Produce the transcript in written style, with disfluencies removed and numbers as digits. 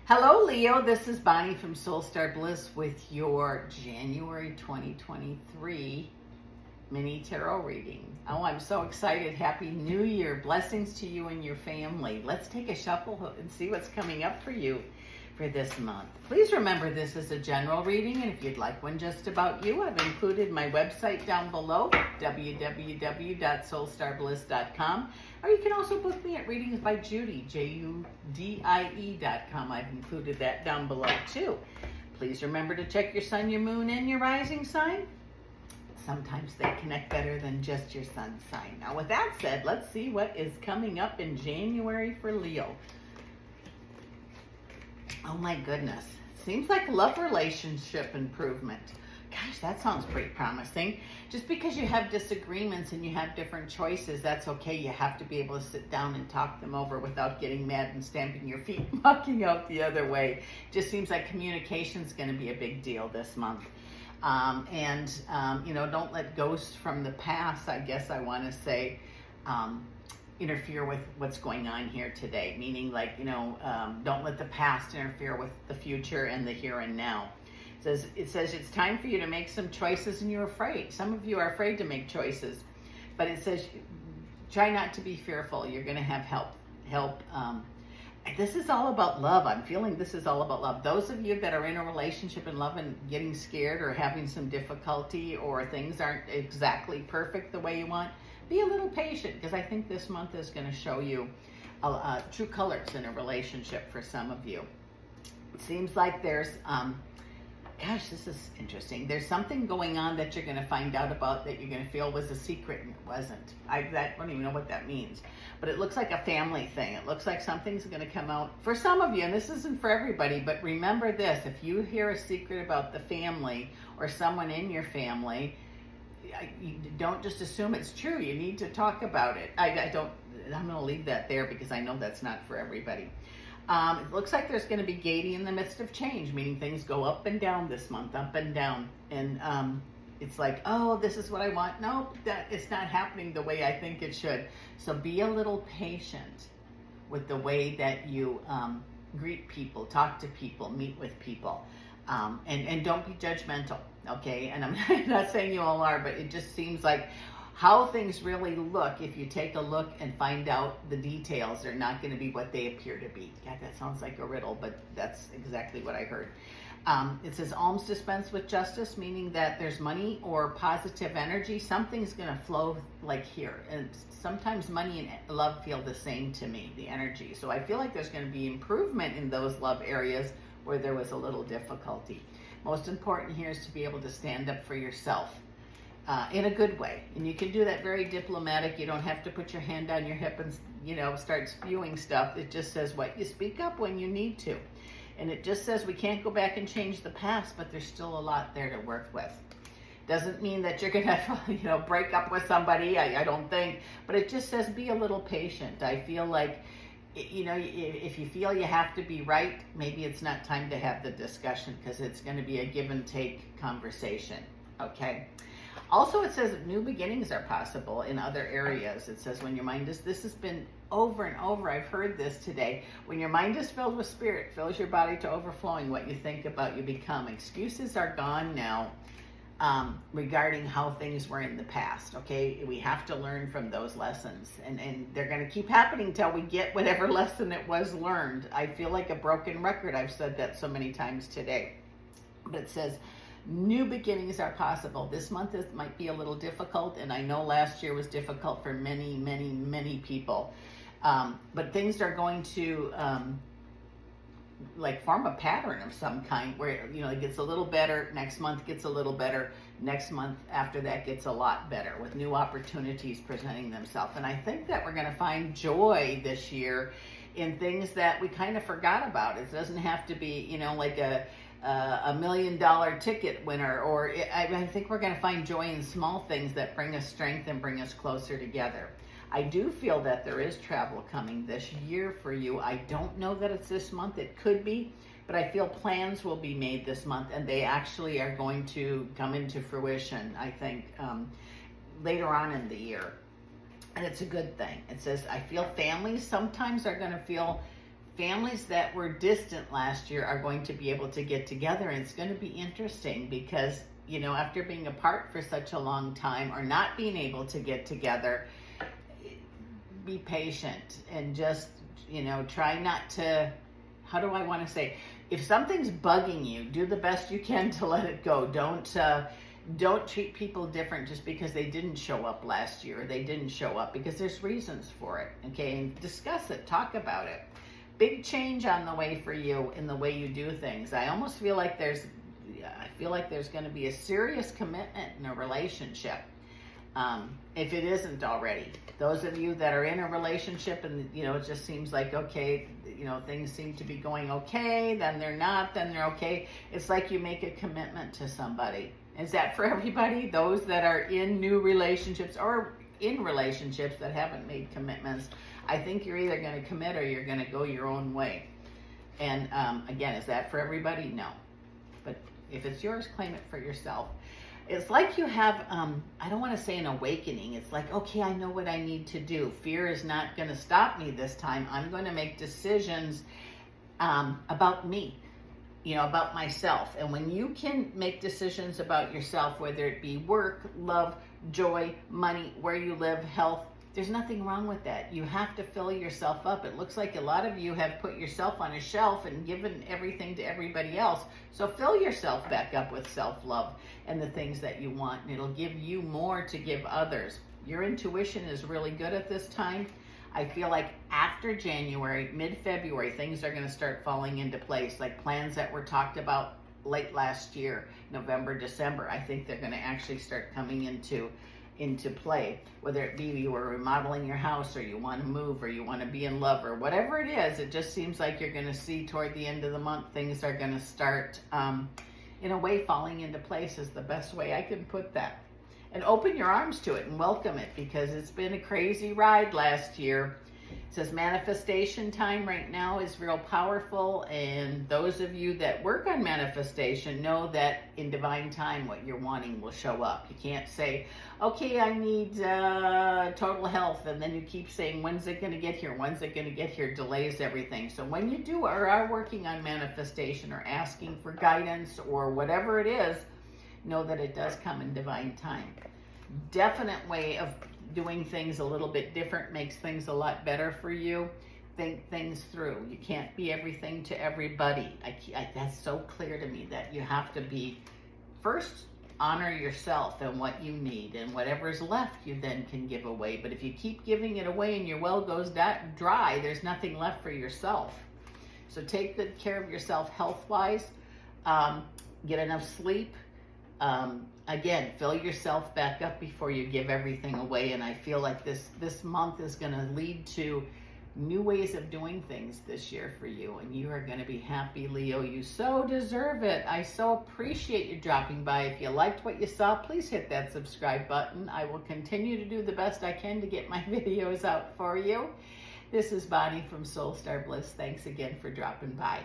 Hello, Leo. This is Bonnie from Soul Star Bliss with your January 2023 mini tarot reading. Oh, I'm so excited. Happy New Year. Blessings to you and your family. Let's take a shuffle and see what's coming up for you for this month. Please remember this is a general reading, and if you'd like one just about you, I've included my website down below, www.soulstarbliss.com, or you can also book me at Readings by Judy, JUDIE.com. I've included that down below too. Please remember to check your sun, your moon, and your rising sign. Sometimes they connect better than just your sun sign. Now, with that said, let's see what is coming up in January for Leo. Oh my goodness. Seems like love relationship improvement. Gosh, that sounds pretty promising. Just because you have disagreements and you have different choices, that's okay. You have to be able to sit down and talk them over without getting mad and stamping your feet and walking out the other way. Just seems like communication is going to be a big deal this month. Don't let ghosts from the past, I guess I want to say, interfere with what's going on here today. Meaning, don't let the past interfere with the future and the here and now. It says it's time for you to make some choices, and you're afraid. Some of you are afraid to make choices, but it says try not to be fearful. You're going to have help. This is all about love. I'm feeling this is all about love. Those of you that are in a relationship and love and getting scared or having some difficulty or things aren't exactly perfect the way you want, be a little patient, because I think this month is going to show you true colors in a relationship for some of you. It seems like there's, this is interesting. There's something going on that you're going to find out about that you're going to feel was a secret, and it wasn't. I don't even know what that means. But it looks like a family thing. It looks like something's going to come out for some of you, and this isn't for everybody, but remember this. If you hear a secret about the family or someone in your family, you don't just assume it's true. You need to talk about it. I'm going to leave that there because I know that's not for everybody. It looks like there's going to be gating in the midst of change, meaning things go up and down this month, up and down. And it's like, oh, this is what I want. No, it's not happening the way I think it should. So be a little patient with the way that you greet people, talk to people, meet with people. And don't be judgmental, okay? And I'm not saying you all are, but it just seems like how things really look, if you take a look and find out the details, they're not going to be what they appear to be. God, that sounds like a riddle, but that's exactly what I heard. It says alms dispense with justice, meaning that there's money or positive energy. Something's going to flow like here. And sometimes money and love feel the same to me, the energy. So I feel like there's going to be improvement in those love areas where there was a little difficulty. Most important here is to be able to stand up for yourself in a good way. And you can do that very diplomatic. You don't have to put your hand on your hip and, start spewing stuff. It just says what you speak up when you need to. And it just says we can't go back and change the past, but there's still a lot there to work with. Doesn't mean that you're going to, break up with somebody, I don't think. But it just says be a little patient. I feel like, if you feel you have to be right, maybe it's not time to have the discussion, because it's going to be a give and take conversation, okay? Also, it says new beginnings are possible in other areas. It says when your mind is, this has been over and over, I've heard this today, when your mind is filled with spirit, fills your body to overflowing, what you think about, you become. Excuses are gone now regarding how things were in the past, okay? We have to learn from those lessons, and they're going to keep happening till we get whatever lesson it was learned. I feel like a broken record. I've said that so many times today. But it says new beginnings are possible. This month might be a little difficult, and I know last year was difficult for many, many, many people. But things are going to form a pattern of some kind where, it gets a little better, next month gets a little better, next month after that gets a lot better, with new opportunities presenting themselves. And I think that we're going to find joy this year in things that we kind of forgot about. It doesn't have to be, like a $1 million ticket winner, or I think we're going to find joy in small things that bring us strength and bring us closer together. I do feel that there is travel coming this year for you. I don't know that it's this month. It could be, but I feel plans will be made this month, and they actually are going to come into fruition, I think, later on in the year. And it's a good thing. It says, I feel families sometimes are going to feel families that were distant last year are going to be able to get together, and it's going to be interesting because, you know, after being apart for such a long time or not being able to get together, be patient and just, you know, try not to, how do I want to say, if something's bugging you, do the best you can to let it go. Don't treat people different just because they didn't show up last year or they didn't show up, because there's reasons for it. Okay, and discuss it, talk about it. Big change on the way for you in the way you do things. I almost feel like there's going to be a serious commitment in a relationship. If it isn't already, those of you that are in a relationship and, you know, it just seems like, okay, you know, things seem to be going okay, then they're not, then they're okay. It's like you make a commitment to somebody. Is that for everybody? Those that are in new relationships or in relationships that haven't made commitments, I think you're either going to commit or you're going to go your own way. And again, is that for everybody? No. But if it's yours, claim it for yourself. It's like you have, I don't want to say an awakening. It's like, okay, I know what I need to do. Fear is not going to stop me this time. I'm going to make decisions about me, you know, about myself. And when you can make decisions about yourself, whether it be work, love, joy, money, where you live, health, there's nothing wrong with that. You have to fill yourself up. It looks like a lot of you have put yourself on a shelf and given everything to everybody else. So fill yourself back up with self-love and the things that you want, and it'll give you more to give others. Your intuition is really good at this time. I feel like after January, mid-February, things are going to start falling into place, like plans that were talked about late last year, November, December. I think they're going to actually start coming into play, whether it be you were remodeling your house or you want to move or you want to be in love or whatever it is. It just seems like you're going to see toward the end of the month, things are going to start, in a way, falling into place is the best way I can put that. And open your arms to it and welcome it, because it's been a crazy ride last year. It says manifestation time right now is real powerful, and those of you that work on manifestation know that in divine time what you're wanting will show up. You can't say, okay, I need total health, and then you keep saying, when's it going to get here? When's it going to get here? Delays everything. So when you do or are working on manifestation or asking for guidance or whatever it is, know that it does come in divine time. Definite way of doing things a little bit different makes things a lot better for you. Think things through. You can't be everything to everybody. That's so clear to me that you have to be, first, honor yourself and what you need, and whatever's left you then can give away. But if you keep giving it away and your well goes dry, there's nothing left for yourself. So take good care of yourself health-wise. Get enough sleep. Again, fill yourself back up before you give everything away. And I feel like this month is going to lead to new ways of doing things this year for you. And you are going to be happy, Leo. You so deserve it. I so appreciate you dropping by. If you liked what you saw, please hit that subscribe button. I will continue to do the best I can to get my videos out for you. This is Bonnie from Soul Star Bliss. Thanks again for dropping by.